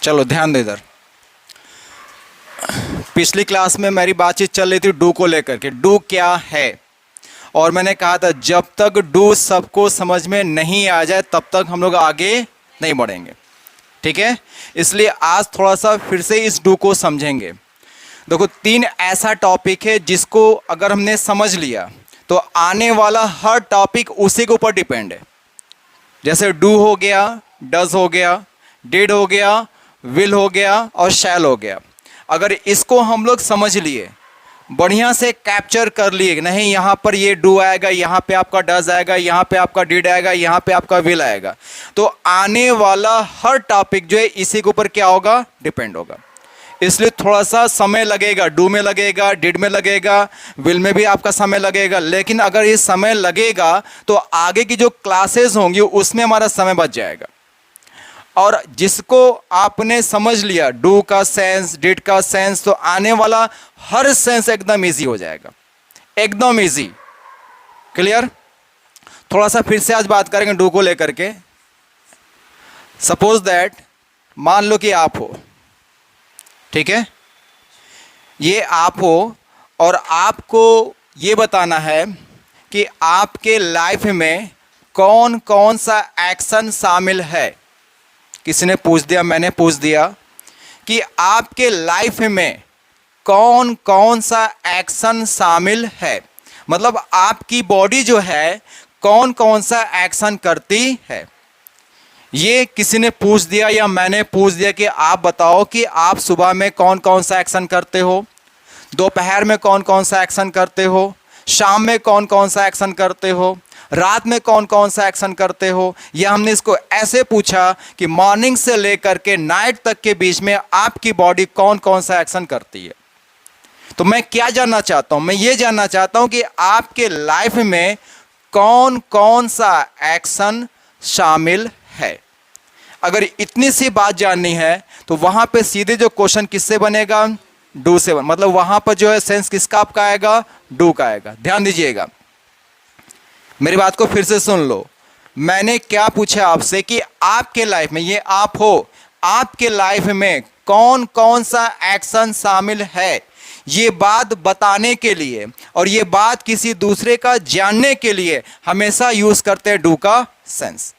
चलो ध्यान दे इधर। पिछली क्लास में मेरी बातचीत चल रही थी डू को लेकर के, डू क्या है। और मैंने कहा था जब तक डू सबको समझ में नहीं आ जाए तब तक हम लोग आगे नहीं बढ़ेंगे, ठीक है। इसलिए आज थोड़ा सा फिर से इस डू को समझेंगे। देखो 3 ऐसा टॉपिक है जिसको अगर हमने समझ लिया तो आने वाला हर टॉपिक उसी के ऊपर डिपेंड है। जैसे डू हो गया, डज हो गया, डिड हो गया, विल हो गया और शैल हो गया। अगर इसको हम लोग समझ लिए, बढ़िया से कैप्चर कर लिए, नहीं यहाँ पर ये डू आएगा, यहाँ पे आपका डज आएगा, यहाँ पे आपका डिड आएगा, यहाँ पे आपका विल आएगा, तो आने वाला हर टॉपिक जो है इसी के ऊपर क्या होगा, डिपेंड होगा। इसलिए थोड़ा सा समय लगेगा, डू में लगेगा, डिड में लगेगा, विल में भी आपका समय लगेगा। लेकिन अगर ये समय लगेगा तो आगे की जो क्लासेस होंगी उसमें हमारा समय बच जाएगा। और जिसको आपने समझ लिया डू का सेंस, डिड का सेंस, तो आने वाला हर सेंस एकदम इजी हो जाएगा, एकदम इजी। क्लियर? थोड़ा सा फिर से आज बात करेंगे डू को लेकर के। सपोज दैट, मान लो कि आप हो, ठीक है, ये आप हो और आपको ये बताना है कि आपके लाइफ में कौन कौन सा एक्शन शामिल है। किसी ने पूछ दिया, मैंने पूछ दिया कि आपके लाइफ में कौन कौन सा एक्शन शामिल है, मतलब आपकी बॉडी जो है कौन कौन सा एक्शन करती है। ये किसी ने पूछ दिया या मैंने पूछ दिया कि आप बताओ कि आप सुबह में कौन कौन सा एक्शन करते हो, दोपहर में कौन कौन सा एक्शन करते हो, शाम में कौन कौन सा एक्शन करते हो, रात में कौन कौन सा एक्शन करते हो। या हमने इसको ऐसे पूछा कि मॉर्निंग से लेकर के नाइट तक के बीच में आपकी बॉडी कौन कौन सा एक्शन करती है। तो मैं क्या जानना चाहता हूं, मैं ये जानना चाहता हूं कि आपके लाइफ में कौन कौन सा एक्शन शामिल है। अगर इतनी सी बात जाननी है तो वहां पे सीधे जो क्वेश्चन किससे बनेगा, डू से मतलब वहां पर जो है सेंस किसका आपका आएगा, डू का आएगा। ध्यान दीजिएगा, मेरी बात को फिर से सुन लो। मैंने क्या पूछा आपसे कि आपके लाइफ में, ये आप हो, आपके लाइफ में कौन कौन सा एक्शन शामिल है, ये बात बताने के लिए और ये बात किसी दूसरे का जानने के लिए हमेशा यूज करते हैं डू का सेंस।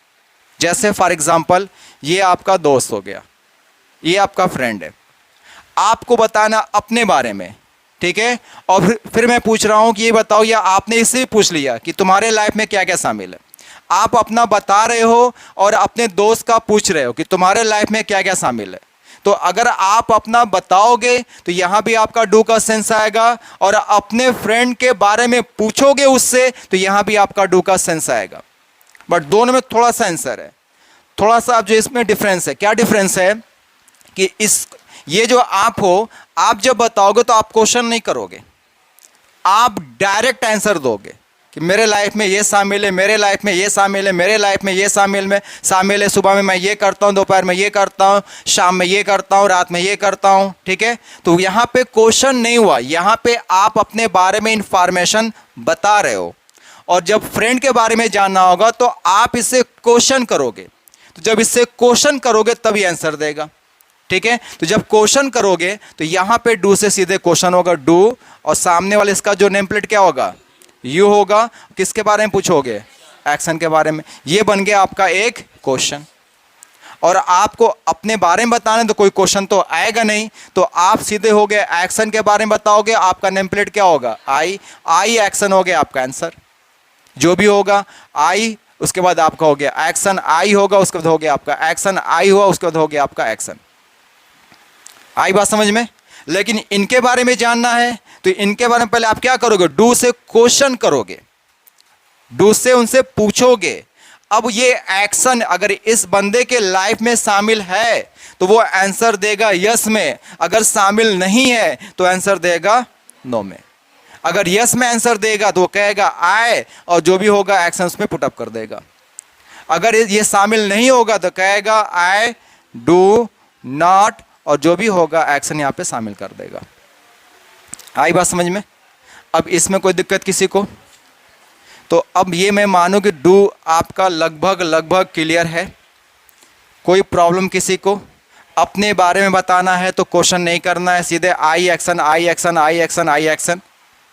जैसे फॉर एग्जांपल, ये आपका दोस्त हो गया, ये आपका फ्रेंड है, आपको बताना अपने बारे में, ठीक है। और फिर मैं पूछ रहा हूं कि ये बताओ, या आपने इससे भी पूछ लिया कि तुम्हारे लाइफ में क्या क्या शामिल है। आप अपना बता रहे हो और अपने दोस्त का पूछ रहे हो कि तुम्हारे लाइफ में क्या क्या शामिल है। तो अगर आप अपना बताओगे तो यहां भी आपका डू का सेंस आएगा, और अपने फ्रेंड के बारे में पूछोगे उससे तो यहां भी आपका डू का सेंस आएगा। बट दोनों में थोड़ा सा आंसर है, थोड़ा सा जो इसमें डिफरेंस है। क्या डिफरेंस है कि ये जो आप हो, आप जब बताओगे तो आप क्वेश्चन नहीं करोगे, आप डायरेक्ट आंसर दोगे कि मेरे लाइफ में ये शामिल है, मेरे लाइफ में ये शामिल है, मेरे लाइफ में ये शामिल है, सुबह में मैं ये करता हूँ, दोपहर में ये करता हूँ, शाम में ये करता हूँ, रात में ये करता हूँ, ठीक है। तो यहाँ पे क्वेश्चन नहीं हुआ, यहाँ पे आप अपने बारे में इंफॉर्मेशन बता रहे हो। और जब फ्रेंड के बारे में जानना होगा तो आप इससे क्वेश्चन करोगे, तो जब इससे क्वेश्चन करोगे तभी आंसर देगा, ठीक है। तो जब क्वेश्चन करोगे तो यहां पे डू से सीधे क्वेश्चन होगा, डू, और सामने वाले इसका जो नेम प्लेट क्या होगा, यू होगा। किसके बारे में पूछोगे, एक्शन के बारे में। ये बन गया आपका एक क्वेश्चन। और आपको अपने बारे में बताना तो कोई क्वेश्चन तो आएगा नहीं, तो आप सीधे हो गए एक्शन के बारे में बताओगे, आपका नेम प्लेट क्या होगा, आई एक्शन हो गया आपका आंसर। जो भी होगा आई, उसके बाद आपका हो गया एक्शन, आई होगा उसके बाद हो गया आपका एक्शन, आई हुआ उसके बाद हो गया आपका एक्शन। आई बात समझ में? लेकिन इनके बारे में जानना है तो इनके बारे में पहले आप क्या करोगे, डू से क्वेश्चन करोगे, डू से उनसे पूछोगे। अब ये एक्शन अगर इस बंदे के लाइफ में शामिल है तो वो आंसर देगा यस में, अगर शामिल नहीं है तो आंसर देगा नो में। अगर यस में आंसर देगा तो वो कहेगा आई, और जो भी होगा एक्शन उसमें पुटअप कर देगा। अगर ये शामिल नहीं होगा तो कहेगा आई डू नॉट, और जो भी होगा एक्शन यहाँ पे शामिल कर देगा। आई बात समझ में? अब इसमें कोई दिक्कत किसी को? तो अब ये मैं मानूं कि डू आपका लगभग क्लियर है, कोई प्रॉब्लम किसी को? अपने बारे में बताना है तो क्वेश्चन नहीं करना है, सीधे eye action eye action eye action eye action,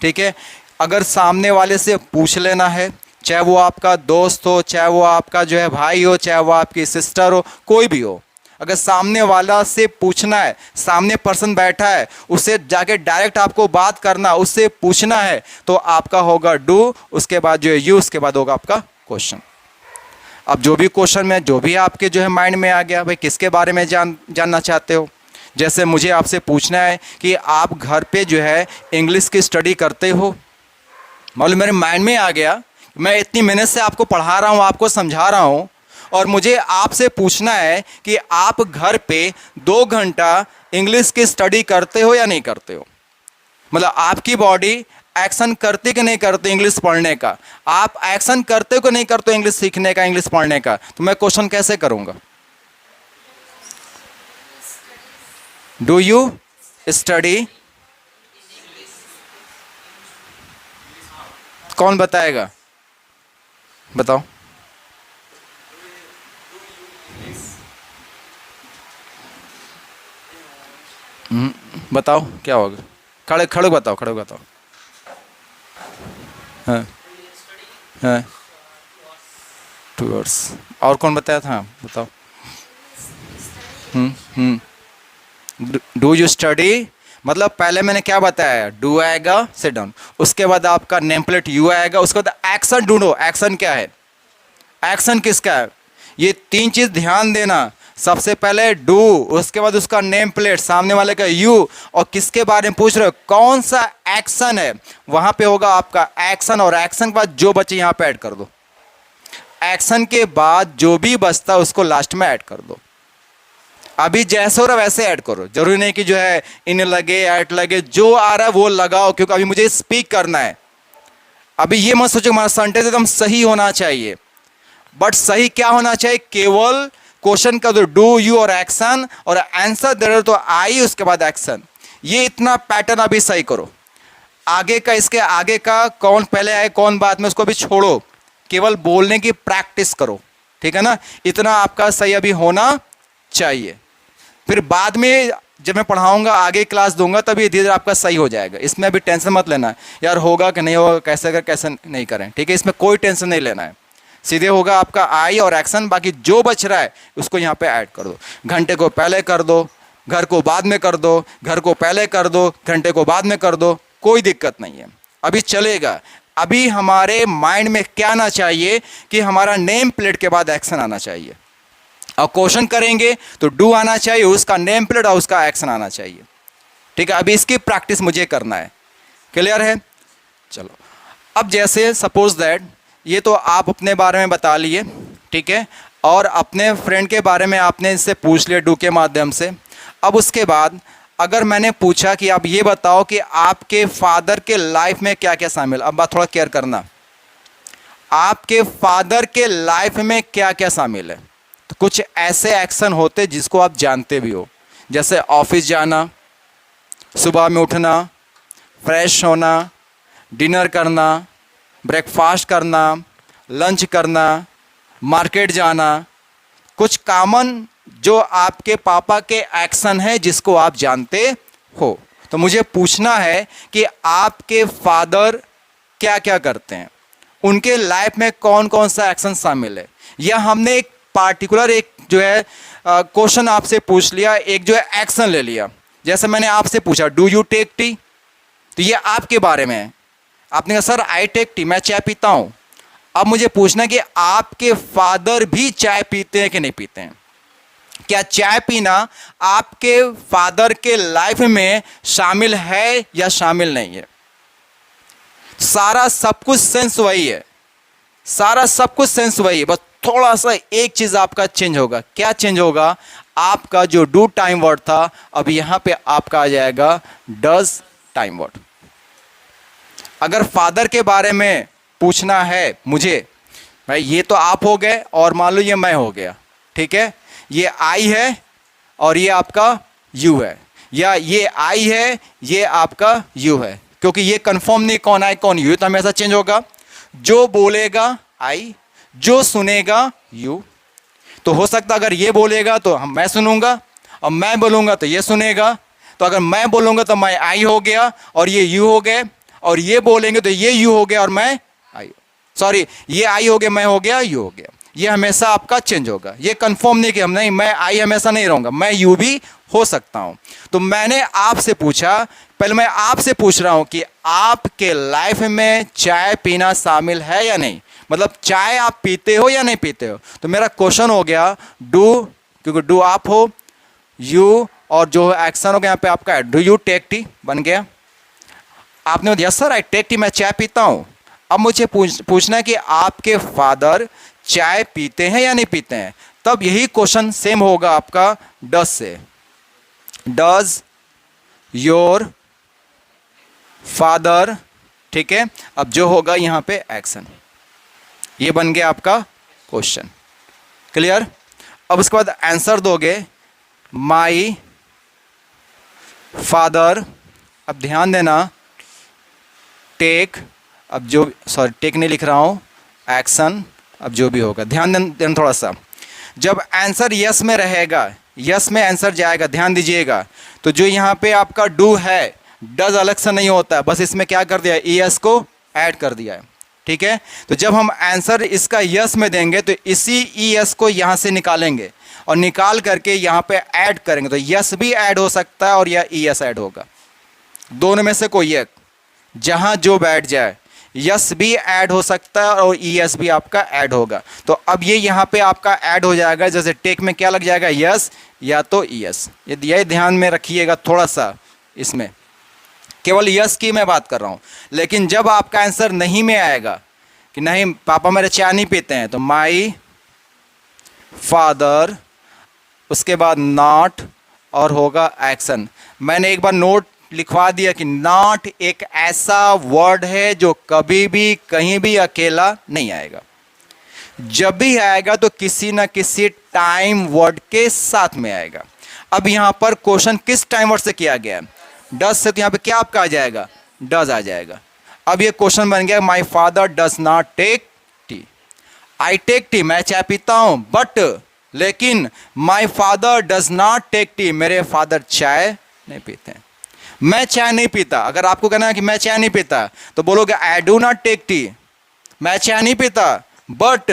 ठीक है। अगर सामने वाले से पूछ लेना है, चाहे वो आपका दोस्त हो, चाहे वो आपका जो है भाई हो, चाहे वो आपकी सिस्टर हो, कोई भी हो, अगर सामने वाला से पूछना है, सामने पर्सन बैठा है, उससे जाके डायरेक्ट आपको बात करना, उससे पूछना है, तो आपका होगा डू, उसके बाद जो है यू, उसके बाद होगा आपका क्वेश्चन। अब जो भी क्वेश्चन में जो भी आपके जो है माइंड में आ गया, भाई किसके बारे में जानना चाहते हो। जैसे मुझे आपसे पूछना है कि आप घर पे जो है इंग्लिश की स्टडी करते हो, मालूम मेरे माइंड में आ गया, मैं इतनी मेहनत से आपको पढ़ा रहा हूँ, आपको समझा रहा हूँ, और मुझे आपसे पूछना है कि आप घर पे 2 घंटा इंग्लिश की स्टडी करते हो या नहीं करते हो। मतलब आपकी बॉडी एक्शन करती कि नहीं करती इंग्लिश पढ़ने का, आप एक्शन करते हो कि नहीं करते इंग्लिश सीखने का, इंग्लिश पढ़ने का, तो मैं क्वेश्चन कैसे करूँगा। डू यू स्टडी, कौन बताएगा, बताओ। बताओ क्या होगा, खड़े खड़े बताओ, खड़े बताओ। हाँ हाँ 2 आवर्स। और कौन बताया था, बताओ। डू यू स्टडी, मतलब पहले मैंने क्या बताया, डू आएगा, सिट डाउन, उसके बाद आपका नेम प्लेट यू आएगा, उसके बाद एक्शन ढूंढो, एक्शन क्या है, एक्शन किसका है, ये 3 चीज़ ध्यान देना। सबसे पहले डू, उसके बाद उसका नेम प्लेट, सामने वाले का यू, और किसके बारे में पूछ रहे हो, कौन सा एक्शन है, वहां पे होगा आपका एक्शन, और एक्शन के बाद जो बचे यहां पे ऐड कर दो। एक्शन के बाद जो भी बचता उसको लास्ट में ऐड कर दो। अभी जैसे हो रहा वैसे ऐड करो, जरूरी नहीं कि जो है इन लगे ऐड लगे, जो आ रहा है वो लगाओ, क्योंकि अभी मुझे स्पीक करना है। अभी ये मत सोचो हमारा सेंटेंस एकदम सही होना चाहिए, बट सही क्या होना चाहिए, केवल क्वेश्चन का तो डू यू और एक्शन, और आंसर दे रहे तो आई, उसके बाद एक्शन। ये इतना पैटर्न अभी सही करो। आगे का, इसके आगे का कौन पहले आए कौन बाद में, उसको भी छोड़ो, केवल बोलने की प्रैक्टिस करो, ठीक है ना। इतना आपका सही अभी होना चाहिए, फिर बाद में जब मैं पढ़ाऊंगा, आगे क्लास दूंगा, तभी धीरे धीरे आपका सही हो जाएगा। इसमें अभी टेंशन मत लेना यार, होगा कि नहीं होगा, कैसे कर कैसे नहीं करें, ठीक है। इसमें कोई टेंशन नहीं लेना है, सीधे होगा आपका आई और एक्शन, बाकी जो बच रहा है उसको यहाँ पे ऐड कर दो। घंटे को पहले कर दो, घर को बाद में कर दो, घर को पहले कर दो, घंटे को बाद में कर दो, कोई दिक्कत नहीं है, अभी चलेगा। अभी हमारे माइंड में क्या आना चाहिए कि हमारा नेम प्लेट के बाद एक्शन आना चाहिए, और क्वेश्चन करेंगे तो डू आना चाहिए, उसका नेम प्लेट और उसका एक्शन आना चाहिए, ठीक है। अभी इसकी प्रैक्टिस मुझे करना है, क्लियर है। चलो, अब जैसे सपोज दैट ये तो आप अपने बारे में बता लिए, ठीक है, और अपने फ्रेंड के बारे में आपने इससे पूछ लिया डू के माध्यम से। अब उसके बाद अगर मैंने पूछा कि आप ये बताओ कि आपके फादर के लाइफ में क्या क्या शामिल, अब बात थोड़ा केयर करना, आपके फादर के लाइफ में क्या क्या शामिल है। तो कुछ ऐसे एक्शन होते जिसको आप जानते भी हो, जैसे ऑफिस जाना, सुबह में उठना, फ्रेश होना, डिनर करना, ब्रेकफास्ट करना, लंच करना, मार्केट जाना, कुछ कॉमन जो आपके पापा के एक्शन है जिसको आप जानते हो। तो मुझे पूछना है कि आपके फादर क्या क्या करते हैं, उनके लाइफ में कौन कौन सा एक्शन शामिल है, या हमने एक पार्टिकुलर एक जो है क्वेश्चन आपसे पूछ लिया, एक जो है एक्शन ले लिया। जैसे मैंने आपसे पूछा डू यू टेक टी, तो ये आपके बारे में है, आपने कहा सर आई टेक टी, मैं चाय पीता हूँ। अब मुझे पूछना कि आपके फादर भी चाय पीते हैं कि नहीं पीते हैं, क्या चाय पीना आपके फादर के लाइफ में शामिल है या शामिल नहीं है। सारा सब कुछ सेंस वही है, सारा सब कुछ सेंस वही है, बस थोड़ा सा एक चीज आपका चेंज होगा। क्या चेंज होगा, आपका जो डू टाइम वर्ड था अब यहां पे आपका आ जाएगा डज टाइम वर्ड। अगर फादर के बारे में पूछना है मुझे, भाई ये तो आप हो गए और मान लो ये मैं हो गया, ठीक है, ये आई है और ये आपका यू है, या ये आई है ये आपका यू है, क्योंकि ये कंफर्म नहीं कौन आई कौन यू, तो हमेशा चेंज होगा। जो बोलेगा आई, जो सुनेगा यू। तो हो सकता अगर ये बोलेगा तो मैं सुनूंगा, और मैं बोलूँगा तो ये सुनेगा। तो अगर मैं बोलूँगा तो मैं आई हो गया और ये यू हो गए, और ये बोलेंगे तो ये यू हो गया और मैं आई, सॉरी ये आई हो गया, मैं हो गया, यू हो गया। ये हमेशा आपका चेंज होगा। ये कंफर्म नहीं कि हम नहीं, मैं आई हमेशा नहीं रहूँगा, मैं यू भी हो सकता हूँ। तो मैंने आपसे पूछा, पहले मैं आपसे पूछ रहा हूँ कि आपके लाइफ में चाय पीना शामिल है या नहीं, मतलब चाय आप पीते हो या नहीं पीते हो। तो मेरा क्वेश्चन हो गया डू, क्योंकि डू आप हो, यू और जो एक्शन हो गया यहाँ पे आपका डू यू टेक टी बन गया। आपने बोला yes sir I take tea, मैं चाय पीता हूँ। अब मुझे पूछना है कि आपके फादर चाय पीते हैं या नहीं पीते हैं। तब यही क्वेश्चन सेम होगा आपका डज से, डज योर फादर, ठीक है। अब जो होगा यहाँ पे एक्शन, ये बन गया आपका क्वेश्चन, क्लियर। अब उसके बाद आंसर दोगे माई फादर। अब ध्यान देना टेक, अब जो सॉरी टेक नहीं लिख रहा हूँ, एक्शन, अब जो भी होगा ध्यान देना थोड़ा सा। जब आंसर यस में रहेगा, यस में आंसर जाएगा, ध्यान दीजिएगा। तो जो यहाँ पे आपका डू है, डज अलग से नहीं होता है, बस इसमें क्या कर दिया है, एस को ऐड कर दिया है, ठीक है। तो जब हम आंसर इसका यस में देंगे तो इसी एस को यहाँ से निकालेंगे और निकाल करके यहाँ पे ऐड करेंगे, तो यस भी ऐड हो सकता है और यह एस ऐड होगा, दोनों में से कोई एक, जहाँ जो बैठ जाए। यस भी ऐड हो सकता है और एस भी आपका ऐड होगा। तो अब ये यहाँ पे आपका ऐड हो जाएगा, जैसे टेक में क्या लग जाएगा, यस या तो एस। ये ध्यान में रखिएगा थोड़ा सा, इसमें केवल यस की मैं बात कर रहा हूँ। लेकिन जब आपका आंसर नहीं में आएगा कि नहीं पापा मेरे चाय नहीं पीते हैं, तो माई फादर, उसके बाद नॉट और होगा एक्शन। मैंने एक बार नोट लिखवा दिया कि नॉट एक ऐसा वर्ड है जो कभी भी कहीं भी अकेला नहीं आएगा, जब भी आएगा तो किसी ना किसी टाइम वर्ड के साथ में आएगा। अब यहाँ पर क्वेश्चन किस टाइम वर्ड से किया गया है, डज से, तो यहाँ पे क्या आपका आ जाएगा, डज आ जाएगा। अब ये क्वेश्चन बन गया my father does not take tea, I take tea, मैं चाय पीता हूँ, बट लेकिन my father does not take tea, मेरे फादर चाय नहीं पीते हैं। मैं चाय नहीं पीता, अगर आपको कहना है कि मैं चाय नहीं पीता तो बोलोगे I do not take tea, मैं चाय नहीं पीता, but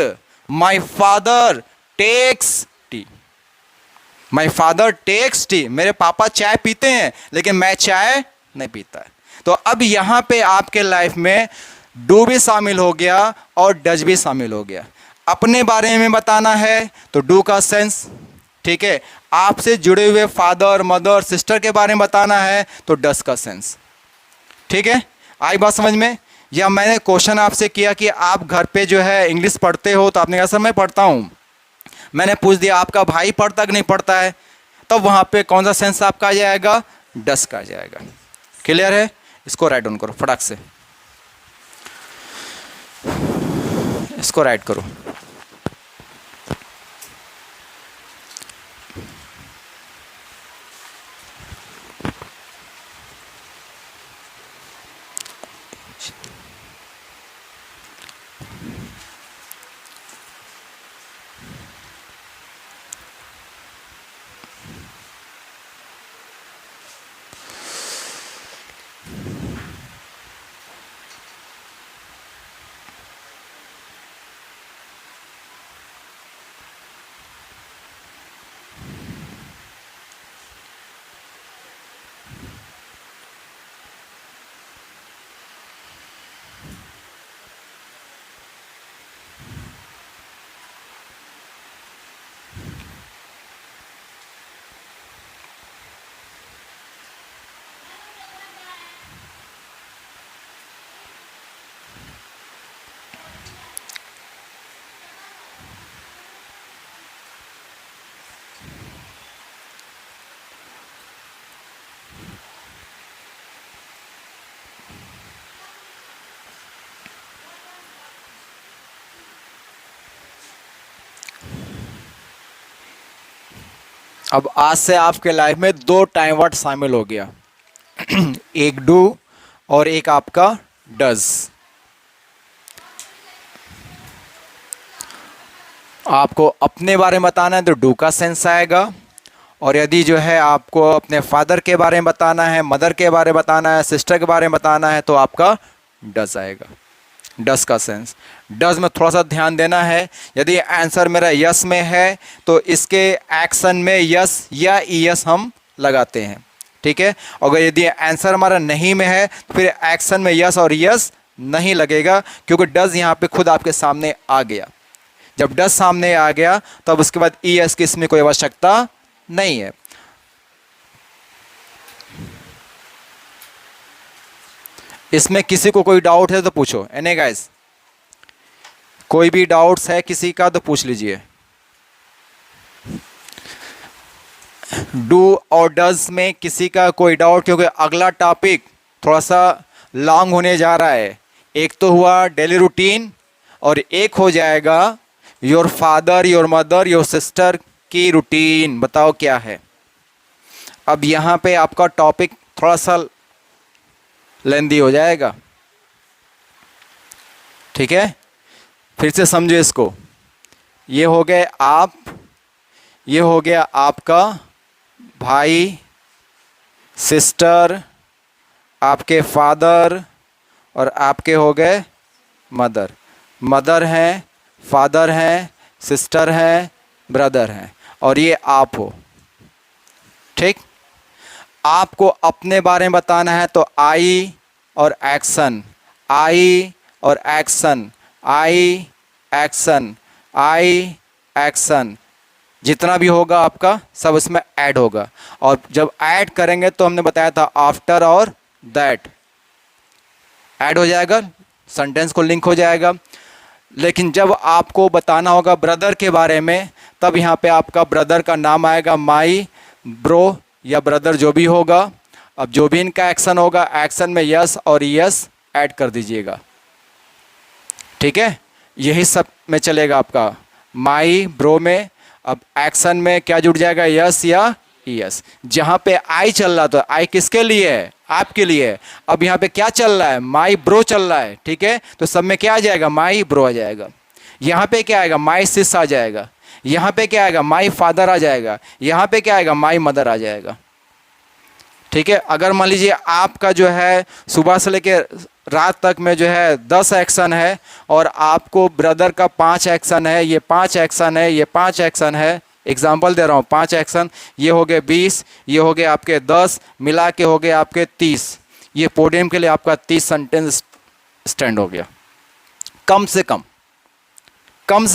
my father takes tea, my father takes tea, मेरे पापा चाय पीते हैं लेकिन मैं चाय नहीं पीता। तो अब यहाँ पे आपके लाइफ में डू भी शामिल हो गया और डज भी शामिल हो गया। अपने बारे में बताना है तो डू का सेंस, ठीक है। आपसे जुड़े हुए फादर मदर सिस्टर के बारे में बताना है तो डज का सेंस, ठीक है। आई बात समझ में। या मैंने क्वेश्चन आपसे किया कि आप घर पे जो है इंग्लिश पढ़ते हो, तो आपने कहा सर मैं पढ़ता हूँ। मैंने पूछ दिया आपका भाई पढ़ता कि नहीं पढ़ता है, तब वहाँ पे कौन सा सेंस आपका आ जाएगा, डज का आ जाएगा। क्लियर है। इसको राइट डाउन करो फटाक से, इसको राइट करो। अब आज से आपके लाइफ में दो टाइम वर्ड शामिल हो गया एक डू और एक आपका डज। आपको अपने बारे में बताना है तो डू का सेंस आएगा, और यदि जो है आपको अपने फादर के बारे में बताना है, मदर के बारे में बताना है, सिस्टर के बारे में बताना है, तो आपका डज आएगा। डज का सेंस, डज में थोड़ा सा ध्यान देना है। यदि आंसर मेरा यस में है तो इसके एक्शन में यस या ईएस हम लगाते हैं, ठीक है। अगर यदि आंसर हमारा नहीं में है तो फिर एक्शन में यस और यस नहीं लगेगा, क्योंकि डज यहाँ पे खुद आपके सामने आ गया। जब डज सामने आ गया तब उसके बाद ईएस की इसमें कोई आवश्यकता नहीं है। इसमें किसी को कोई डाउट है तो पूछो। एनी गाइस, कोई भी डाउट्स है किसी का तो पूछ लीजिए। डू और डज में किसी का कोई डाउट, क्योंकि अगला टॉपिक थोड़ा सा लॉन्ग होने जा रहा है। एक तो हुआ डेली रूटीन और एक हो जाएगा your father, your mother, your sister की रूटीन। बताओ क्या है। अब यहाँ पे आपका टॉपिक थोड़ा सा लेंदी हो जाएगा, ठीक है। फिर से समझो इसको। ये हो गए आप, ये हो गया आपका भाई, सिस्टर, आपके फादर और आपके हो गए मदर। मदर हैं, फादर हैं, सिस्टर हैं, ब्रदर हैं, और ये आप हो, ठीक। आपको अपने बारे में बताना है तो आई और एक्शन, आई और action, eye action, eye action, जितना भी होगा आपका सब इसमें ऐड होगा। और जब ऐड करेंगे तो हमने बताया था आफ्टर और दैट ऐड हो जाएगा, सेंटेंस को लिंक हो जाएगा। लेकिन जब आपको बताना होगा ब्रदर के बारे में, तब यहाँ पे आपका ब्रदर का नाम आएगा, माई, ब्रो या ब्रदर जो भी होगा। अब जो भी इनका एक्शन होगा, एक्शन में यस और यस ऐड कर दीजिएगा, ठीक है। यही सब में चलेगा आपका, माई, ब्रो में। अब एक्शन में क्या जुड़ जाएगा, यस या यस। जहाँ पे आई चल रहा तो आई किसके लिए है, आपके लिए। अब यहाँ पे क्या चल रहा है, माई ब्रो चल रहा है, ठीक है। तो सब में क्या आ जाएगा, माई ब्रो आ जाएगा। यहाँ पे क्या आएगा, माई सिस आ जाएगा। यहाँ पे क्या आएगा, माई फादर आ जाएगा। यहाँ पे क्या आएगा, माई मदर आ जाएगा, ठीक है। अगर मान लीजिए आपका जो है सुबह से लेके रात तक में जो है 10 एक्शन है और आपको ब्रदर का 5 एक्शन है, ये 5 एक्शन है, ये 5 एक्शन है, एग्जाम्पल दे रहा हूँ, 5 एक्शन, ये हो गए 20, ये हो गए आपके 10, मिला के हो गए आपके 30। ये पोडियम के लिए आपका 30 सेंटेंस स्टैंड हो गया, कम से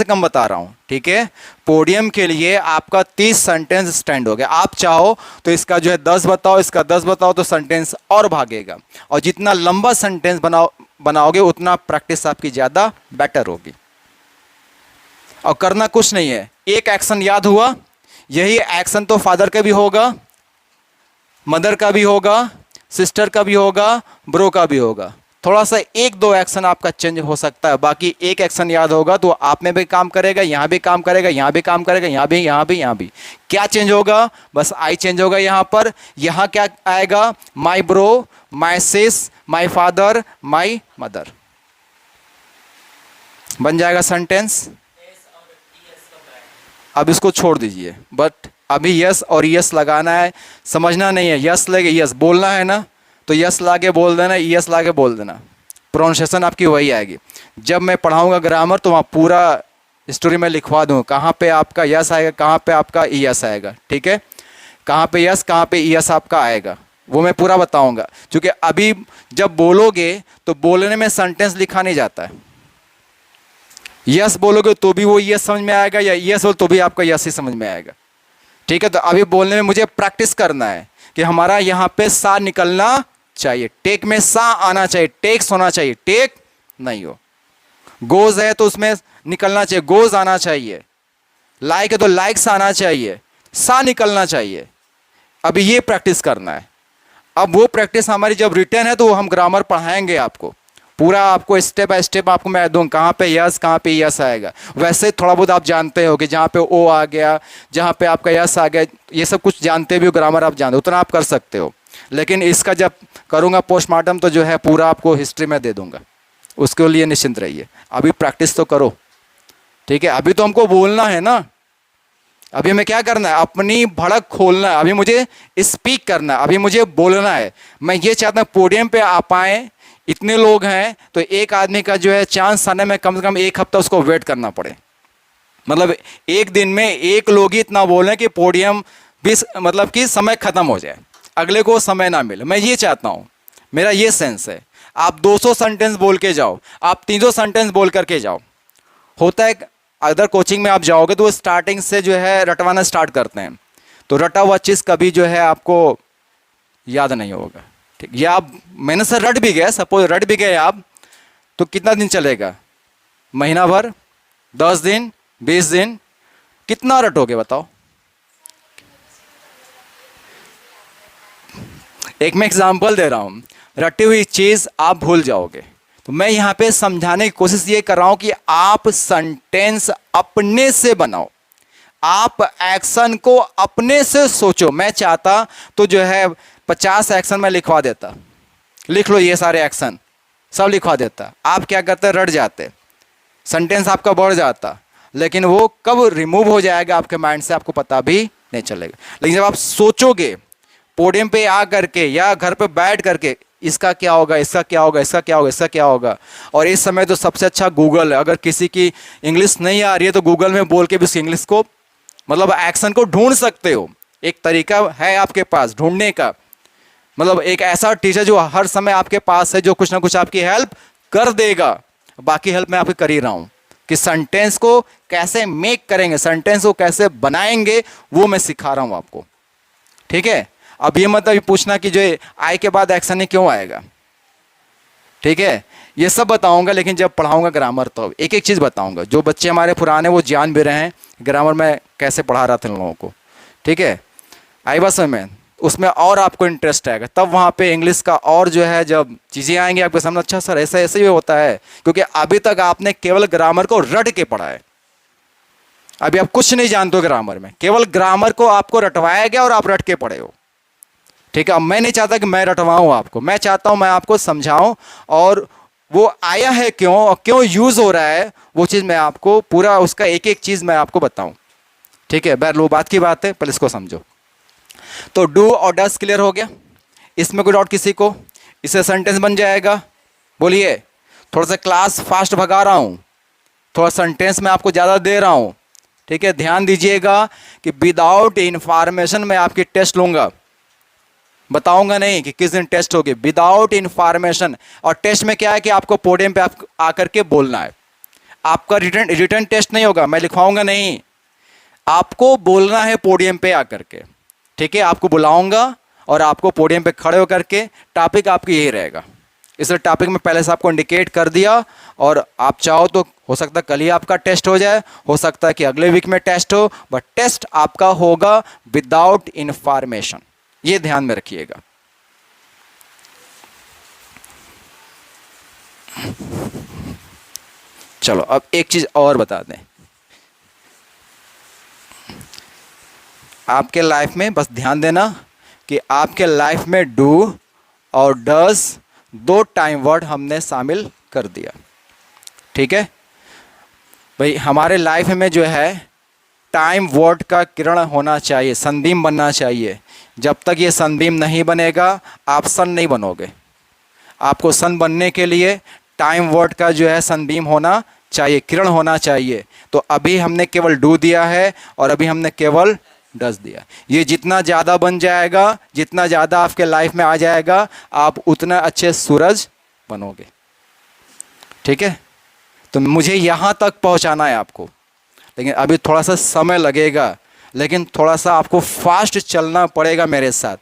कम बता रहा हूँ, ठीक है। पोडियम के लिए आपका 30 सेंटेंस स्टैंड हो गया। आप चाहो तो इसका जो है 10 बताओ, इसका 10 बताओ, तो सेंटेंस और भागेगा। और जितना लंबा सेंटेंस बनाओगे उतना प्रैक्टिस आपकी ज़्यादा बेटर होगी। और करना कुछ नहीं है, एक एक्शन याद हुआ, यही एक्शन तो फादर का भी होगा, मदर का भी होगा, सिस्टर का भी होगा, ब्रो का भी होगा। थोड़ा सा 1-2 एक्शन आपका चेंज हो सकता है, बाकी एक एक्शन याद होगा तो आप में भी काम करेगा, यहाँ भी काम करेगा, यहाँ भी काम करेगा, यहाँ भी, यहाँ भी, यहाँ भी। क्या चेंज होगा, बस आई चेंज होगा यहाँ पर। यहाँ क्या आएगा, my bro, my sis, my father, my mother, बन जाएगा सेंटेंस। अब इसको छोड़ दीजिए, बट अभी यस और यस लगाना है, समझना नहीं है। यस लगे, यस बोलना है ना, तो यस लाके बोल देना, यस लाके बोल देना, प्रोनाउंसिएशन आपकी वही आएगी। जब मैं पढ़ाऊंगा ग्रामर तो वहाँ पूरा स्टोरी में लिखवा दूँ, कहाँ पे आपका यस आएगा, कहाँ पे आपका यस आएगा, ठीक है। कहाँ पे यस, कहाँ पे यस आपका आएगा, वो मैं पूरा बताऊँगा। क्योंकि अभी जब बोलोगे तो बोलने में सेंटेंस लिखा नहीं जाता है। यस बोलोगे तो भी वो यस समझ में आएगा, या यस बोल तो भी आपका यस ही समझ में आएगा, ठीक है। तो अभी बोलने में मुझे प्रैक्टिस करना है कि हमारा यहाँ पे सा निकलना चाहिए, टेक में सा आना चाहिए, टेक्स होना चाहिए, टेक नहीं हो। गोज है तो उसमें निकलना चाहिए, गोज आना चाहिए। लाइक है तो लाइक्स आना चाहिए, सा निकलना चाहिए। अभी ये प्रैक्टिस करना है। अब वो प्रैक्टिस हमारी जब रिटर्न है तो हम ग्रामर पढ़ाएंगे आपको पूरा, आपको स्टेप बाय स्टेप आपको मैं दूँ कहाँ पे यस, कहाँ पे यस आएगा। वैसे थोड़ा बहुत आप जानते हो कि जहाँ पे ओ आ गया, जहाँ पे आपका यस आ गया, ये सब कुछ जानते भी हो, ग्रामर आप जानते हो, उतना आप कर सकते हो। लेकिन इसका जब करूँगा पोस्टमार्टम तो जो है पूरा आपको हिस्ट्री में दे दूँगा, उसके लिए निश्चिंत रहिए। अभी प्रैक्टिस तो करो, ठीक है। अभी तो हमको बोलना है ना, अभी हमें क्या करना है, अपनी भड़क खोलना है, अभी मुझे स्पीक करना है, अभी मुझे बोलना है। मैं ये चाहता हूँ पोडियम पे आ पाए, इतने लोग हैं तो एक आदमी का जो है चांस आने में कम से कम 1 हफ्ता उसको वेट करना पड़े। मतलब एक दिन में एक लोग ही इतना बोलें कि पोडियम भी मतलब कि समय ख़त्म हो जाए, अगले को समय ना मिले। मैं ये चाहता हूँ, मेरा ये सेंस है। आप 200 सेंटेंस बोल के जाओ, आप 300 सेंटेंस बोल करके जाओ। होता है अदर कोचिंग में आप जाओगे तो वो स्टार्टिंग से जो है रटवाना स्टार्ट करते हैं, तो रटा हुआ चीज़ कभी जो है आपको याद नहीं होगा। ठीक, या आप मैंने सर रट भी गए, सपोज रट भी गए आप, तो कितना दिन चलेगा, महीना भर, 10 दिन, 20 दिन, कितना रटोगे बताओ। एक मैं एग्जांपल दे रहा हूँ, रटी हुई चीज़ आप भूल जाओगे। तो मैं यहाँ पे समझाने की कोशिश ये कर रहा हूँ कि आप सेंटेंस अपने से बनाओ, आप एक्शन को अपने से सोचो। मैं चाहता तो जो है 50 एक्शन में लिखवा देता, लिख लो ये सारे एक्शन, सब लिखवा देता। आप क्या करते, रट जाते, सेंटेंस आपका बढ़ जाता, लेकिन वो कब रिमूव हो जाएगा आपके माइंड से आपको पता भी नहीं चलेगा। लेकिन जब आप सोचोगे पोडियम पे आ करके या घर पे बैठ करके, इसका क्या होगा, इसका क्या होगा, इसका क्या होगा, इसका क्या होगा। और इस समय तो सबसे अच्छा गूगल है, अगर किसी की इंग्लिश नहीं आ रही है तो गूगल में बोल के भी उस इंग्लिश को मतलब एक्शन को ढूंढ सकते हो। एक तरीका है आपके पास ढूंढने का, मतलब एक ऐसा टीचर जो हर समय आपके पास है, जो कुछ ना कुछ आपकी हेल्प कर देगा। बाकी हेल्प मैं आपकी कर ही रहा हूँ कि सेंटेंस को कैसे मेक करेंगे, सेंटेंस को कैसे बनाएंगे, वो मैं सिखा रहा हूँ आपको। ठीक है, अब ये मतलब पूछना कि जो आई के बाद एक्शन ही क्यों आएगा। ठीक है, ये सब बताऊंगा, लेकिन जब पढ़ाऊंगा ग्रामर तो एक एक चीज़ बताऊंगा। जो बच्चे हमारे पुराने वो जान भी रहे हैं ग्रामर में कैसे पढ़ा रहा था इन लोगों को। ठीक है, आई बस में उसमें और आपको इंटरेस्ट आएगा, तब वहाँ पे इंग्लिश का और जो है जब चीज़ें आएंगी आपके सामने, अच्छा सर ऐसा ऐसे ही होता है, क्योंकि अभी तक आपने केवल ग्रामर को रट के पढ़ा है। अभी आप कुछ नहीं जानते हो ग्रामर में, केवल ग्रामर को आपको रटवाया गया और आप रट के पढ़े हो। ठीक है, अब मैं नहीं चाहता कि मैं रटवाऊँ आपको, मैं चाहता हूँ मैं आपको समझाऊँ, और वो आया है क्यों और क्यों यूज़ हो रहा है वो चीज़ मैं आपको पूरा उसका एक एक चीज़ मैं आपको बताऊँ। ठीक है, बहर लो बात की बात है, पहले इसको समझो। तो डू और डस क्लियर हो गया, इसमें कोई डाउट किसी को, इससे सेंटेंस बन जाएगा। बोलिए, थोड़ा सा क्लास फास्ट भगा रहा हूँ, थोड़ा सेंटेंस मैं आपको ज़्यादा दे रहा हूँ। ठीक है, ध्यान दीजिएगा कि विदाउट इन्फॉर्मेशन मैं आपकी टेस्ट लूँगा, बताऊंगा नहीं कि किस दिन टेस्ट होगी, विदाउट इन्फॉर्मेशन। और टेस्ट में क्या है कि आपको पोडियम पे आप आकर के बोलना है, आपका रिटर्न टेस्ट नहीं होगा, मैं लिखवाऊंगा नहीं, आपको बोलना है पोडियम पे आकर के। ठीक है, आपको बुलाऊंगा और आपको पोडियम पे खड़े होकर के टॉपिक आपकी यही रहेगा। इसलिए टॉपिक में पहले से आपको इंडिकेट कर दिया, और आप चाहो तो हो सकता है कल ही आपका टेस्ट हो जाए, हो सकता है कि अगले वीक में टेस्ट हो, बट टेस्ट आपका होगा विदाउट इन्फॉर्मेशन, ये ध्यान में रखिएगा। चलो अब एक चीज और बता दें, आपके लाइफ में बस ध्यान देना कि आपके लाइफ में डू और डज 2 टाइम वर्ड हमने शामिल कर दिया। ठीक है भाई, हमारे लाइफ में जो है टाइम वर्ड का किरण होना चाहिए, संदीम बनना चाहिए। जब तक ये संदीम नहीं बनेगा आप सन नहीं बनोगे। आपको सन बनने के लिए टाइम वर्ड का जो है संदीम होना चाहिए, किरण होना चाहिए। तो अभी हमने केवल डू दिया है और अभी हमने केवल डज दिया। ये जितना ज़्यादा बन जाएगा, जितना ज़्यादा आपके लाइफ में आ जाएगा, आप उतना अच्छे सूरज बनोगे। ठीक है, तो मुझे यहाँ तक पहुँचाना है आपको, लेकिन अभी थोड़ा सा समय लगेगा, लेकिन थोड़ा सा आपको फास्ट चलना पड़ेगा मेरे साथ।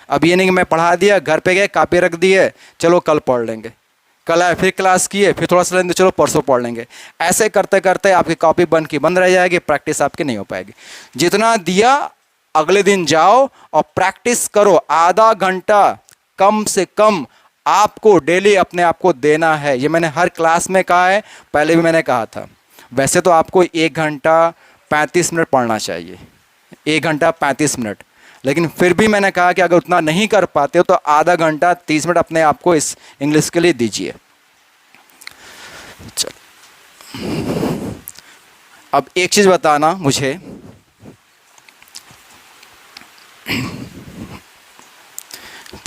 अब ये नहीं कि मैं पढ़ा दिया, घर पे गए, कापी रख दिए, चलो कल पढ़ लेंगे, कल आए फिर क्लास किए, फिर थोड़ा सा लेंगे, चलो परसों पढ़ लेंगे। ऐसे करते करते आपकी कॉपी बन की बंद रह जाएगी, प्रैक्टिस आपकी नहीं हो पाएगी। जितना दिया अगले दिन जाओ और प्रैक्टिस करो। आधा घंटा कम से कम आपको डेली अपने आप को देना है। ये मैंने हर क्लास में कहा है, पहले भी मैंने कहा था। वैसे तो आपको 1 घंटा 35 मिनट पढ़ना चाहिए, 1 घंटा 35 मिनट, लेकिन फिर भी मैंने कहा कि अगर उतना नहीं कर पाते हो तो आधा घंटा 30 मिनट अपने आप को इस इंग्लिश के लिए दीजिए। चलो अब एक चीज़ बताना मुझे,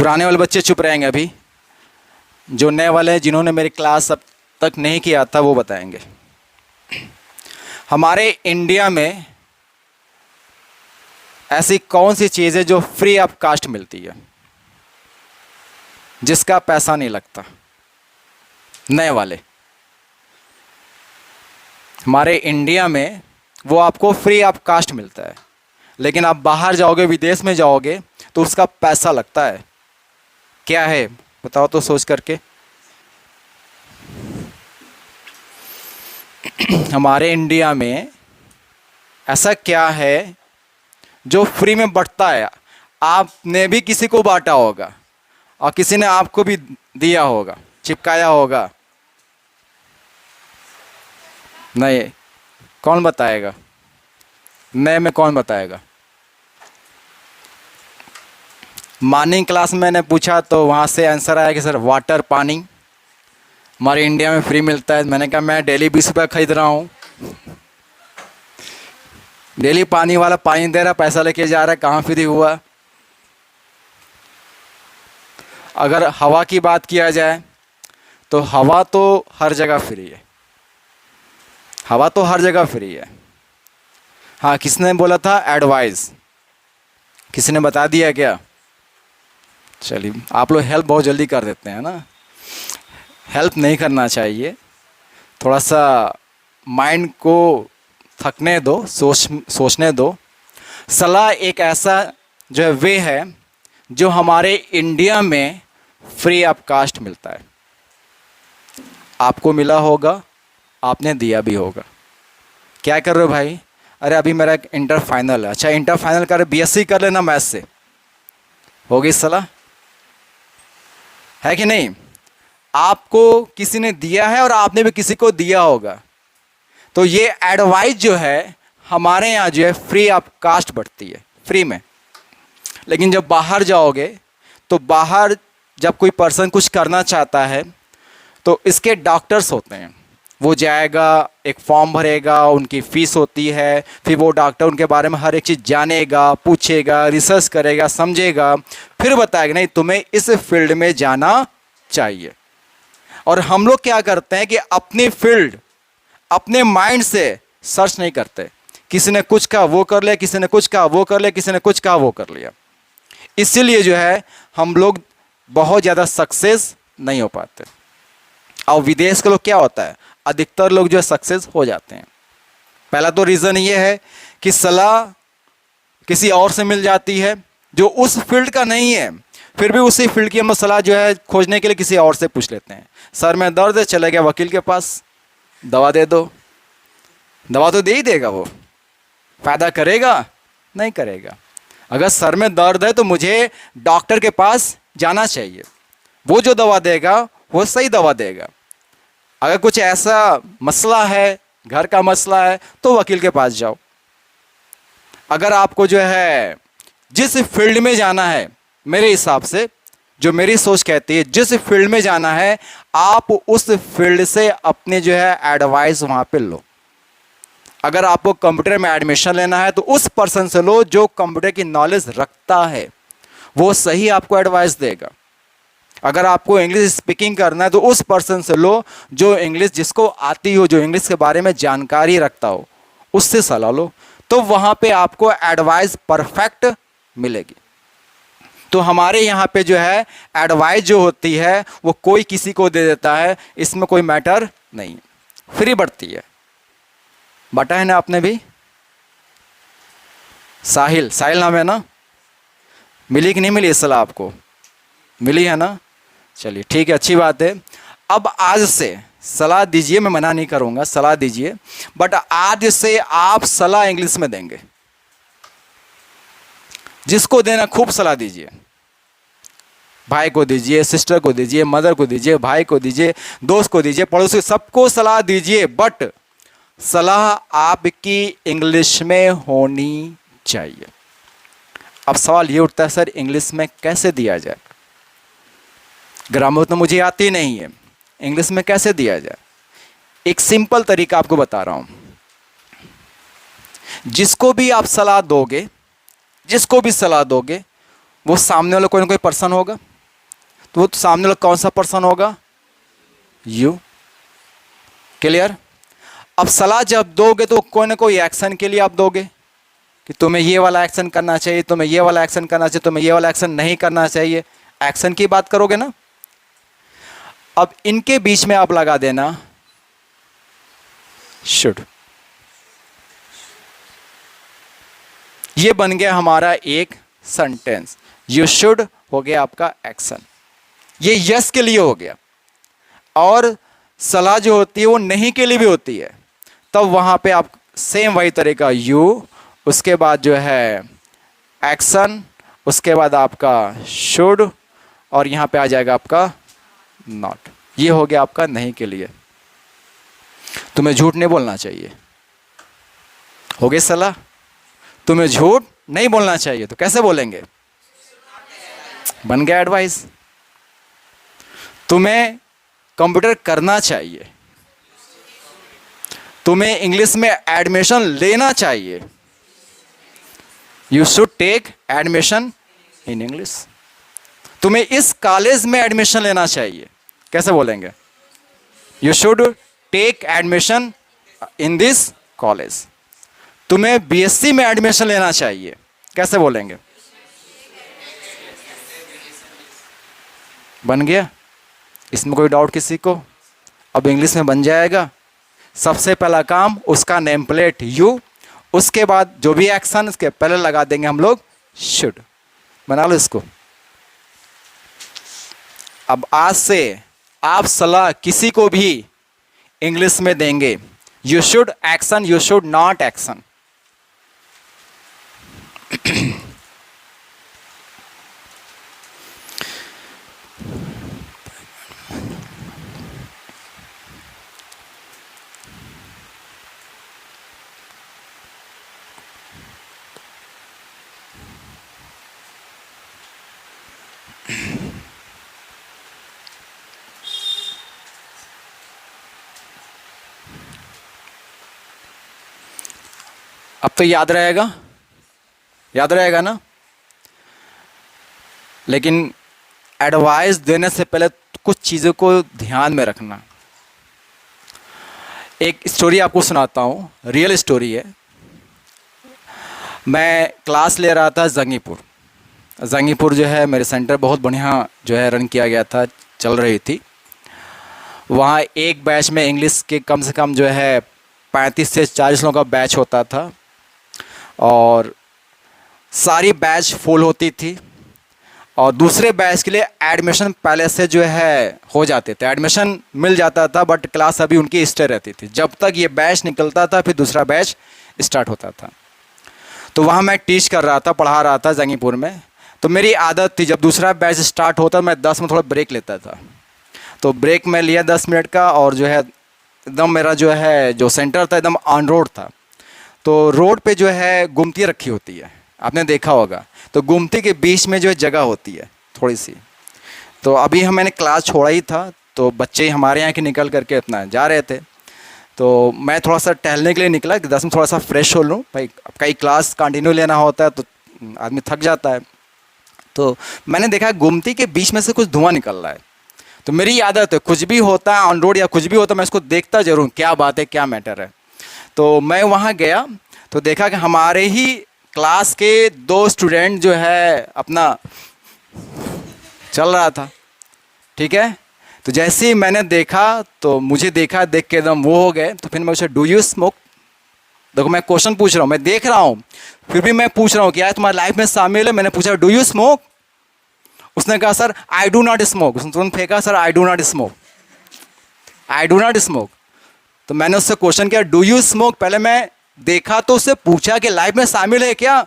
पुराने वाले बच्चे चुप रहेंगे अभी, जो नए वाले हैं जिन्होंने मेरी क्लास अब तक नहीं किया था वो बताएंगे। हमारे इंडिया में ऐसी कौन सी चीज़ है जो फ्री ऑफ कास्ट मिलती है, जिसका पैसा नहीं लगता? नए वाले, हमारे इंडिया में वो आपको फ्री ऑफ कास्ट मिलता है, लेकिन आप बाहर जाओगे, विदेश में जाओगे तो उसका पैसा लगता है। क्या है बताओ तो सोच करके। हमारे इंडिया में ऐसा क्या है जो फ्री में बंटता है? आपने भी किसी को बांटा होगा और किसी ने आपको भी दिया होगा, चिपकाया होगा। नहीं, कौन बताएगा? नए में कौन बताएगा? मॉर्निंग क्लास में मैंने पूछा तो वहाँ से आंसर आया कि सर वाटर, पानी हमारे इंडिया में फ्री मिलता है। मैंने कहा मैं डेली 20 रुपये खरीद रहा हूँ, डेली पानी वाला पानी दे रहा, पैसा लेके जा रहा है, कहाँ फ्री हुआ? अगर हवा की बात किया जाए तो हवा तो हर जगह फ्री है, हवा तो हर जगह फ्री है। हाँ, किसने बोला था एडवाइस? किसी ने बता दिया क्या? चलिए, आप लोग हेल्प बहुत जल्दी कर देते हैं ना। हेल्प नहीं करना चाहिए, थोड़ा सा माइंड को थकने दो, सोचने दो। सलाह एक ऐसा जो है वे है जो हमारे इंडिया में फ्री ऑफ कास्ट मिलता है। आपको मिला होगा, आपने दिया भी होगा। क्या कर रहे हो भाई? अरे अभी मेरा इंटर फाइनल है। अच्छा, इंटर फाइनल कर, बीएससी कर लेना मैथ से, होगी सलाह? है कि नहीं? आपको किसी ने दिया है और आपने भी किसी को दिया होगा। तो ये एडवाइस जो है हमारे यहाँ जो है फ्री ऑफ कास्ट बढ़ती है, फ्री में। लेकिन जब बाहर जाओगे तो बाहर जब कोई पर्सन कुछ करना चाहता है तो इसके डॉक्टर्स होते हैं, वो जाएगा, एक फॉर्म भरेगा, उनकी फ़ीस होती है, फिर वो डॉक्टर उनके बारे में हर एक चीज़ जानेगा, पूछेगा, रिसर्च करेगा, समझेगा, फिर बताएगा नहीं तुम्हें इस फील्ड में जाना चाहिए। और हम लोग क्या करते हैं कि अपनी फील्ड अपने माइंड से सर्च नहीं करते। किसी ने कुछ कहा वो कर लिया, किसी ने कुछ कहा वो कर लिया, किसी ने कुछ कहा वो कर लिया। इसीलिए जो है हम लोग बहुत ज़्यादा सक्सेस नहीं हो पाते। और विदेश के लोग क्या होता है, अधिकतर लोग जो है सक्सेस हो जाते हैं। पहला तो रीज़न ये है कि सलाह किसी और से मिल जाती है जो उस फील्ड का नहीं है, फिर भी उसी फील्ड की हम सलाह जो है खोजने के लिए किसी और से पूछ लेते हैं। सर में दर्द है, चले गया वकील के पास, दवा दे दो। दवा तो दे ही देगा, वो फ़ायदा करेगा? नहीं करेगा। अगर सर में दर्द है तो मुझे डॉक्टर के पास जाना चाहिए, वो जो दवा देगा वो सही दवा देगा। अगर कुछ ऐसा मसला है, घर का मसला है, तो वकील के पास जाओ। अगर आपको जो है जिस फील्ड में जाना है, मेरे हिसाब से जो मेरी सोच कहती है, जिस फील्ड में जाना है आप उस फील्ड से अपने जो है एडवाइस वहाँ पे लो। अगर आपको कंप्यूटर में एडमिशन लेना है तो उस पर्सन से लो जो कंप्यूटर की नॉलेज रखता है, वो सही आपको एडवाइस देगा। अगर आपको इंग्लिश स्पीकिंग करना है तो उस पर्सन से लो जो इंग्लिश जिसको आती हो, जो इंग्लिश के बारे में जानकारी रखता हो, उससे सलाह लो, तो वहाँ पे आपको एडवाइस परफेक्ट मिलेगी। तो हमारे यहाँ पे जो है एडवाइस जो होती है वो कोई किसी को दे देता है, इसमें कोई मैटर नहीं, फ्री बढ़ती है। बटा है ना आपने भी? साहिल, साहिल नाम है ना? मिली कि नहीं मिली सलाह आपको? मिली है ना? चलिए ठीक है, अच्छी बात है। अब आज से सलाह दीजिए, मैं मना नहीं करूँगा, सलाह दीजिए, बट आज से आप सलाह इंग्लिश में देंगे। जिसको देना खूब सलाह दीजिए, भाई को दीजिए, सिस्टर को दीजिए, मदर को दीजिए, भाई को दीजिए, दोस्त को दीजिए, पड़ोसी, सबको सलाह दीजिए, बट सलाह आपकी इंग्लिश में होनी चाहिए। अब सवाल ये उठता है सर इंग्लिश में कैसे दिया जाए? ग्रामर तो मुझे आती नहीं है, इंग्लिश में कैसे दिया जाए? एक सिंपल तरीका आपको बता रहा हूं। जिसको भी आप सलाह दोगे, जिसको भी सलाह दोगे, वो सामने वाला कोई ना कोई पर्सन होगा, तो वो सामने वाला कौन सा पर्सन होगा? यू। क्लियर? अब सलाह जब दोगे तो कोई ना कोई एक्शन के लिए आप दोगे कि तुम्हें ये वाला एक्शन करना चाहिए, तुम्हें ये वाला एक्शन करना चाहिए, तुम्हें ये वाला एक्शन नहीं करना चाहिए, एक्शन की बात करोगे ना। अब इनके बीच में आप लगा देना शुड। ये बन गया हमारा एक सेंटेंस। यू शुड हो गया आपका एक्शन, ये यस के लिए हो गया। और सलाह जो होती है वो नहीं के लिए भी होती है, तब वहां पे आप सेम वही तरीका यू, उसके बाद जो है एक्शन, उसके बाद आपका शुड, और यहां पे आ जाएगा आपका नॉट। ये हो गया आपका नहीं के लिए। तुम्हें झूठ नहीं बोलना चाहिए, हो गई सलाह। तुम्हें झूठ नहीं बोलना चाहिए, तो कैसे बोलेंगे? बन गया एडवाइस। तुम्हें कंप्यूटर करना चाहिए, तुम्हें इंग्लिश में एडमिशन लेना चाहिए, you should take admission in English. तुम्हें इस कॉलेज में एडमिशन लेना चाहिए, कैसे बोलेंगे? You should take admission in this college. तुम्हें बीएससी में एडमिशन लेना चाहिए, कैसे बोलेंगे? बन गया? इसमें कोई डाउट किसी को? अब इंग्लिश में बन जाएगा। सबसे पहला काम उसका नेम प्लेट यू, उसके बाद जो भी एक्शन उसके पहले लगा देंगे हम लोग शुड। बना लो इसको। अब आज से आप सलाह किसी को भी इंग्लिश में देंगे, you should action, you should not action. अब तो याद रहेगा, याद रहेगा ना। लेकिन एडवाइस देने से पहले कुछ चीज़ों को ध्यान में रखना। एक स्टोरी आपको सुनाता हूँ, रियल स्टोरी है। मैं क्लास ले रहा था जंगीपुर। जंगीपुर जो है मेरे सेंटर बहुत बढ़िया जो है रन किया गया था, चल रही थी। वहाँ एक बैच में इंग्लिश के कम से कम जो है 35 से 40 लोगों का बैच होता था, और सारी बैच फुल होती थी। और दूसरे बैच के लिए एडमिशन पहले से जो है हो जाते थे, एडमिशन मिल जाता था, बट क्लास अभी उनकी स्टे रहती थी जब तक ये बैच निकलता था, फिर दूसरा बैच स्टार्ट होता था। तो वहाँ मैं टीच कर रहा था, पढ़ा रहा था जंगीपुर में। तो मेरी आदत थी जब दूसरा बैच स्टार्ट होता मैं 10 में थोड़ा ब्रेक लेता था। तो ब्रेक मैं लिया 10 मिनट का, और जो है एकदम मेरा जो है जो सेंटर था एकदम ऑन रोड था। तो रोड पे जो है गुमती रखी होती है, आपने देखा होगा। तो गुमती के बीच में जो है जगह होती है थोड़ी सी। तो अभी मैंने क्लास छोड़ा ही था, तो बच्चे हमारे यहाँ के निकल करके अपना जा रहे थे। तो मैं थोड़ा सा टहलने के लिए निकला कि 10 मिनट थोड़ा सा फ्रेश हो लूँ, भाई कई क्लास कंटिन्यू लेना होता है तो आदमी थक जाता है। तो मैंने देखा गुमती के बीच में से कुछ धुआं निकल रहा है। तो मेरी आदत है कुछ भी होता है ऑन रोड या कुछ भी होता है मैं इसको देखता ज़रूर, क्या बात है, क्या मैटर है। तो मैं वहाँ गया तो देखा कि हमारे ही क्लास के 2 स्टूडेंट जो है अपना चल रहा था, ठीक है। तो जैसे ही मैंने देखा तो मुझे देखा, देख के एकदम वो हो गए। तो फिर मैं उसे डू यू स्मोक, देखो मैं क्वेश्चन पूछ रहा हूँ, मैं देख रहा हूँ फिर भी मैं पूछ रहा हूँ कि यार तुम्हारी लाइफ में शामिल है। मैंने पूछा डू यू स्मोक, उसने कहा sir I do not smoke. उसने तुरंत फेंका sir I do not smoke, I do not smoke. तो मैंने उससे क्वेश्चन किया डू यू स्मोक। पहले मैं देखा तो उससे पूछा कि लाइफ में शामिल है क्या,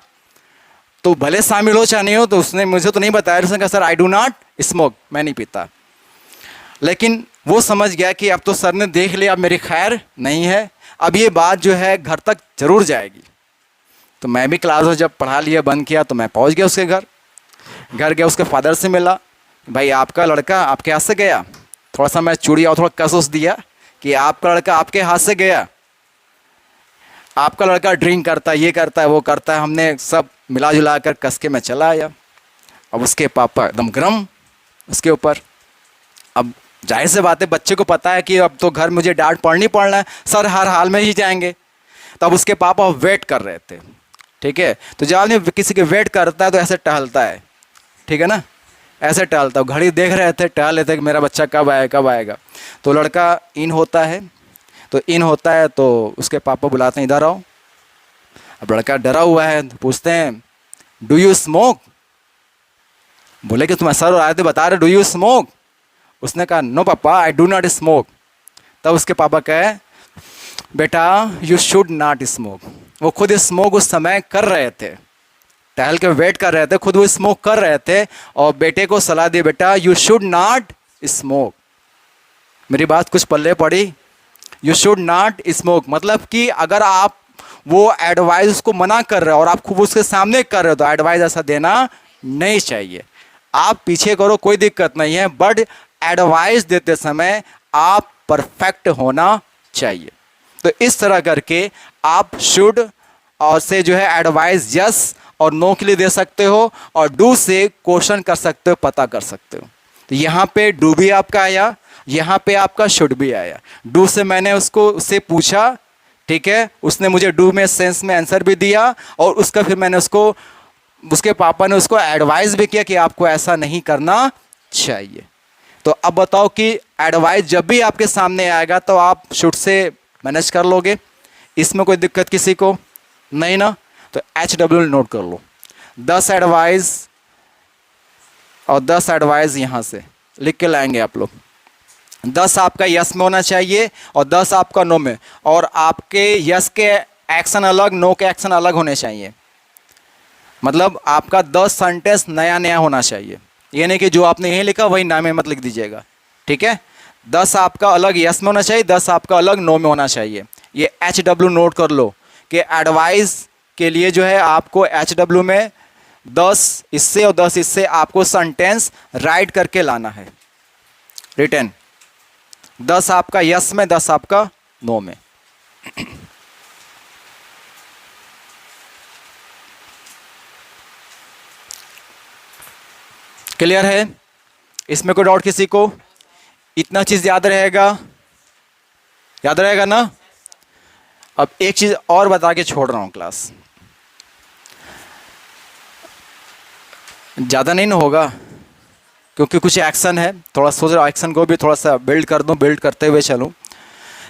तो भले शामिल हो चाहे नहीं हो। तो उसने मुझे तो नहीं बताया, उसने कहा sir I do not smoke, मैं नहीं पीता। लेकिन वो समझ गया कि अब तो सर ने देख लिया, अब मेरी खैर नहीं है, अब ये बात जो है घर तक जरूर जाएगी। तो मैं भी क्लास जब पढ़ा लिया बंद किया तो मैं पहुंच गया उसके घर गया, उसके फादर से मिला। भाई आपका लड़का आपके हाथ से गया। थोड़ा सा मैं चूड़ी और थोड़ा कस उस दिया कि आपका लड़का आपके हाथ से गया, आपका लड़का ड्रिंक करता है, ये करता है, वो करता है। हमने सब मिला जुला कर कस के मैं चला आया। अब उसके पापा एकदम गर्म, उसके ऊपर। अब जाहिर सी बात है बच्चे को पता है कि अब तो घर मुझे डांट पड़ना है, सर हर हाल में ही जाएंगे। तब उसके पापा वेट कर रहे थे, ठीक है। तो जब आदमी किसी के वेट करता है तो ऐसे टहलता है, ठीक है ना, ऐसे टहलता है। घड़ी देख रहे थे, टहल लेते कि मेरा बच्चा कब आएगा कब आएगा। तो लड़का इन होता है, तो इन होता है तो उसके पापा बुलाते हैं इधर आओ। अब लड़का डरा हुआ है, तो पूछते हैं डू यू स्मोक। बोले कि तुम सर आए थे बता रहे डू यू स्मोक। उसने कहा नो पापा आई डू नॉट स्मोक। तब उसके पापा कहे बेटा यू शुड नॉट स्मोक। वो खुद स्मोक उस समय कर रहे थे, टहल के वेट कर रहे थे, खुद वो स्मोक कर रहे थे और बेटे को सलाह दी बेटा यू शुड नॉट स्मोक। मेरी बात कुछ पल्ले पड़ी, यू शुड नॉट स्मोक मतलब कि अगर आप वो एडवाइस उसको मना कर रहे हो और आप खूब उसके सामने कर रहे हो तो एडवाइस ऐसा देना नहीं चाहिए। आप पीछे करो कोई दिक्कत नहीं है, बट एडवाइस देते समय आप परफेक्ट होना चाहिए। तो इस तरह करके आप शुड और से जो है एडवाइस यस और नो के लिए दे सकते हो, और डू से क्वेश्चन कर सकते हो, पता कर सकते हो। तो यहाँ पे डू भी आपका आया, यहाँ पे आपका शुड भी आया। डू से मैंने उससे पूछा, ठीक है, उसने मुझे डू में सेंस में आंसर भी दिया और उसका फिर मैंने उसके पापा ने उसको एडवाइस भी किया कि आपको ऐसा नहीं करना चाहिए। तो अब बताओ कि एडवाइस जब भी आपके सामने आएगा तो आप शुड से मैनेज कर लोगे, इसमें कोई दिक्कत किसी को नहीं ना। तो HW नोट कर लो, 10 एडवाइस और 10 एडवाइस यहाँ से लिख के लाएंगे आप लोग। 10 आपका यस में होना चाहिए और 10 आपका नो में, और आपके यस के एक्शन अलग, नो के एक्शन अलग होने चाहिए। मतलब आपका 10 सेंटेंस नया नया होना चाहिए, ये नहीं कि जो आपने यहीं लिखा वही नाम में मत लिख दीजिएगा, ठीक है। 10 आपका अलग यस में होना चाहिए, 10 आपका अलग नो में होना चाहिए। ये HW नोट कर लो कि एडवाइस के लिए जो है आपको HW में 10 इससे और 10 इससे आपको सेंटेंस राइट करके लाना है रिटर्न। 10 आपका यस में, 10 आपका नो में। क्लियर है? इसमें कोई डाउट किसी को? इतना चीज याद रहेगा? याद रहेगा ना? अब एक चीज और बता के छोड़ रहा हूं क्लास, ज़्यादा नहीं ना होगा क्योंकि कुछ एक्शन है, थोड़ा सोच रहा हूँ एक्शन को भी थोड़ा सा बिल्ड कर दूँ, बिल्ड करते हुए चलूँ।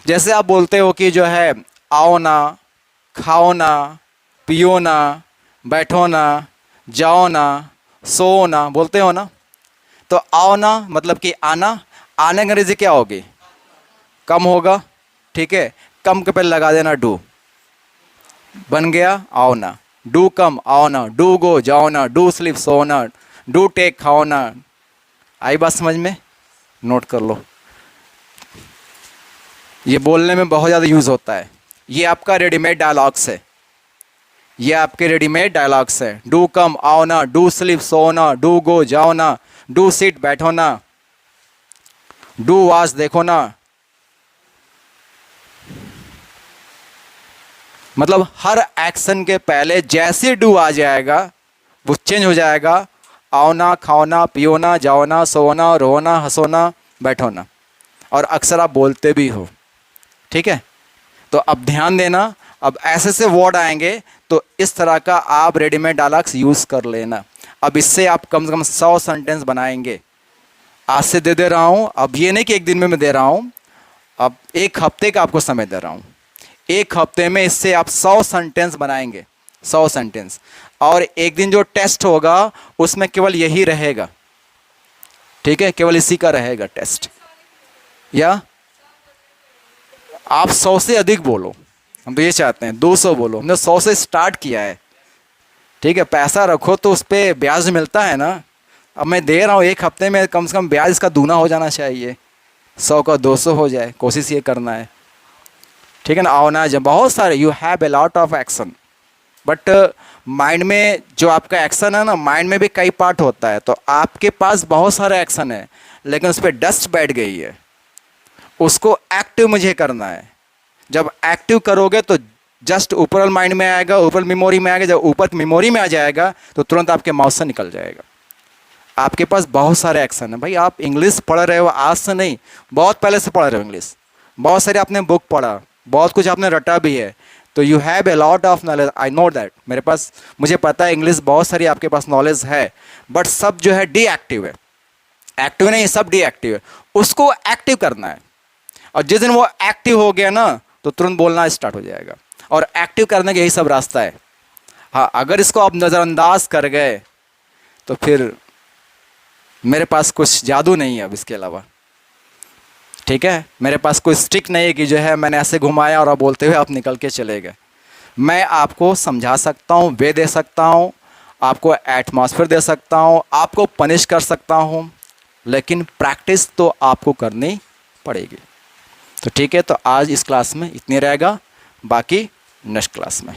जैसे आप बोलते हो कि जो है आओ ना, खाओ ना, पियो ना, बैठो ना, जाओ ना, सो ना, बोलते हो ना। तो आओ ना मतलब कि आना, आने का अंग्रेजी क्या होगी? कम होगा, ठीक है। कम के पहले लगा देना डू, बन गया आओ ना। डू कम आओ ना, डू गो जाओ ना, डू स्लीप सो ना, डू टेक खाओ ना। आई बात समझ में? नोट कर लो, ये बोलने में बहुत ज़्यादा यूज़ होता है। ये आपका रेडीमेड डायलॉग्स है, ये आपके रेडीमेड डायलॉग्स है। डू कम आओ ना, डू स्लीप सो ना, डू गो जाओ ना, डू सिट बैठो ना, डू वॉच देखो ना। मतलब हर एक्शन के पहले जैसे डू आ जाएगा वो चेंज हो जाएगा। आओ ना, खाओ ना, पियो ना, जाओ ना, सो ना, रो ना, हंसो ना, बैठो ना। और अक्सर आप बोलते भी हो, ठीक है। तो अब ध्यान देना, अब ऐसे से वर्ड आएंगे तो इस तरह का आप रेडीमेड डायलॉग्स यूज़ कर लेना। अब इससे आप कम से कम 100 सेंटेंस बनाएंगे। आज से दे रहा हूँ, अब ये नहीं कि एक दिन में मैं दे रहा हूँ, अब एक हफ्ते का आपको समय दे रहा हूँ। एक हफ्ते में इससे आप 100 सेंटेंस बनाएंगे, 100 सेंटेंस। और एक दिन जो टेस्ट होगा उसमें केवल यही रहेगा, ठीक है, केवल इसी का रहेगा टेस्ट। या आप 100 से अधिक बोलो, हम तो ये चाहते हैं 200 बोलो। हमने 100 से स्टार्ट किया है, ठीक है। पैसा रखो तो उस पर ब्याज मिलता है ना। अब मैं दे रहा हूँ, एक हफ्ते में कम से कम ब्याज इसका दूना हो जाना चाहिए, 100 का 200 हो जाए, कोशिश ये करना है, ठीक है ना। आओ ना, जब बहुत सारे you have a lot of action, but mind में जो आपका एक्शन है ना, माइंड में भी कई पार्ट होता है। तो आपके पास बहुत सारे एक्शन है लेकिन उस पर डस्ट बैठ गई है, उसको एक्टिव मुझे करना है। जब एक्टिव करोगे तो जस्ट ऊपर माइंड में आएगा, ऊपर मेमोरी में आएगा। जब ऊपर मेमोरी में आ जाएगा तो तुरंत आपके माउथ से निकल जाएगा। आपके पास बहुत सारे एक्शन है। भाई आप इंग्लिश पढ़ रहे हो आज से नहीं, बहुत पहले से पढ़ रहे हो इंग्लिश, बहुत सारी आपने बुक पढ़ा, बहुत कुछ आपने रटा भी है, तो you have a lot of knowledge, I know that. मुझे पता है इंग्लिश बहुत सारी आपके पास नॉलेज है, बट सब जो है डीएक्टिव है, एक्टिव नहीं, सब डीएक्टिव है। उसको एक्टिव करना है, और जिस दिन वो एक्टिव हो गया ना तो तुरंत बोलना स्टार्ट हो जाएगा। और एक्टिव करने का यही सब रास्ता है। हाँ, अगर इसको आप नज़रअंदाज कर गए तो फिर मेरे पास कुछ जादू नहीं है अब इसके अलावा, ठीक है। मेरे पास कोई स्टिक नहीं है कि जो है मैंने ऐसे घुमाया और आप बोलते हुए आप निकल के चले गए। मैं आपको समझा सकता हूँ, वे दे सकता हूँ, आपको एटमॉस्फेयर दे सकता हूँ, आपको पनिश कर सकता हूँ, लेकिन प्रैक्टिस तो आपको करनी पड़ेगी। तो ठीक है, तो आज इस क्लास में इतनी रहेगा, बाकी नेक्स्ट क्लास में।